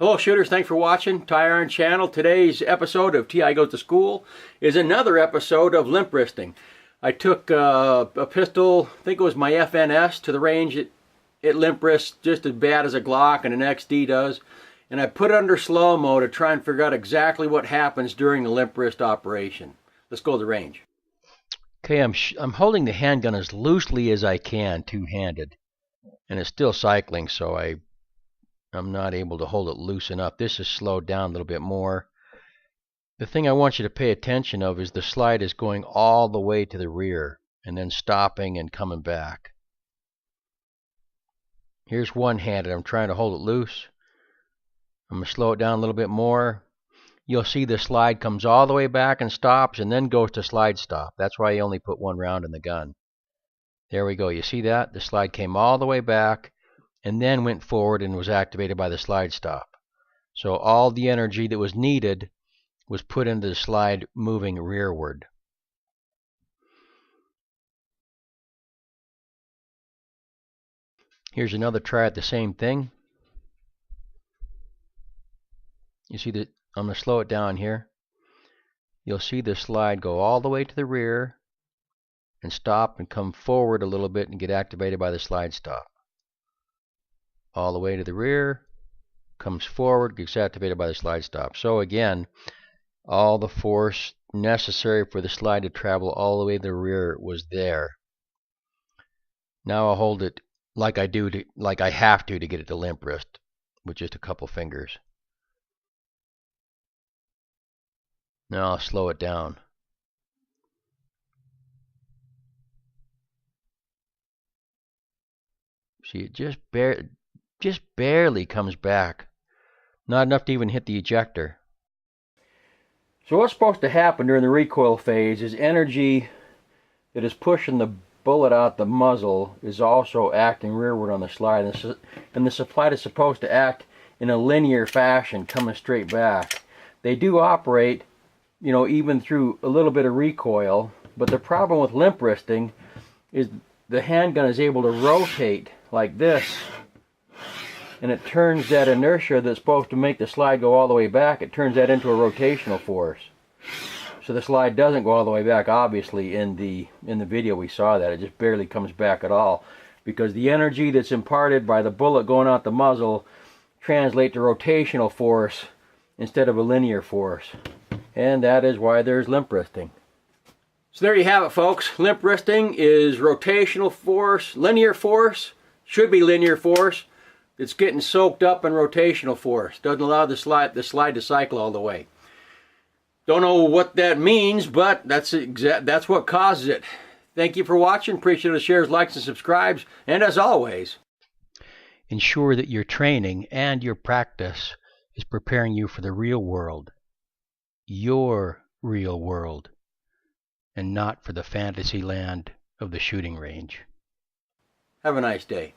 Hello shooters, thanks for watching Tire Iron Channel. Today's episode of TI Goes to School is another episode of limp wristing. I took a pistol, I think it was my FNS, to the range. It limp wrists just as bad as a Glock and an XD does. And I put it under slow-mo to try and figure out exactly what happens during the limp wrist operation. Let's go to the range. Okay, I'm holding the handgun as loosely as I can, two-handed. And it's still cycling, so I'm not able to hold it loose enough. This is slowed down a little bit more. The thing I want you to pay attention of is the slide is going all the way to the rear and then stopping and coming back. Here's one-handed. I'm trying to hold it loose. I'm going to slow it down a little bit more. You'll see the slide comes all the way back and stops and then goes to slide stop. That's why you only put one round in the gun. There we go. You see that? The slide came all the way back and then went forward and was activated by the slide stop. So all the energy that was needed was put into the slide moving rearward. Here's another try at the same thing. You see that I'm going to slow it down here. You'll see the slide go all the way to the rear and stop and come forward a little bit and get activated by the slide stop. All the way to the rear, comes forward, gets activated by the slide stop. So again, all the force necessary for the slide to travel all the way to the rear was there. Now I'll hold it like I have to get it to limp wrist with just a couple fingers. Now I'll slow it down. See, it just barely comes back. Not enough to even hit the ejector. So what's supposed to happen during the recoil phase is energy that is pushing the bullet out the muzzle is also acting rearward on the slide. And the slide is supposed to act in a linear fashion, coming straight back. They do operate, even through a little bit of recoil, but the problem with limp wristing is the handgun is able to rotate like this, and it turns that inertia that's supposed to make the slide go all the way back, it turns that into a rotational force. So the slide doesn't go all the way back. Obviously in the video we saw that. It just barely comes back at all, because the energy that's imparted by the bullet going out the muzzle translates to rotational force instead of a linear force. And that is why there's limp wristing. So there you have it, folks. Limp wristing is rotational force, linear force, should be linear force. It's getting soaked up in rotational force. Doesn't allow the slide to cycle all the way. Don't know what that means, but that's what causes it. Thank you for watching. Appreciate the shares, likes, and subscribes. And as always, ensure that your training and your practice is preparing you for the real world. Your real world. And not for the fantasy land of the shooting range. Have a nice day.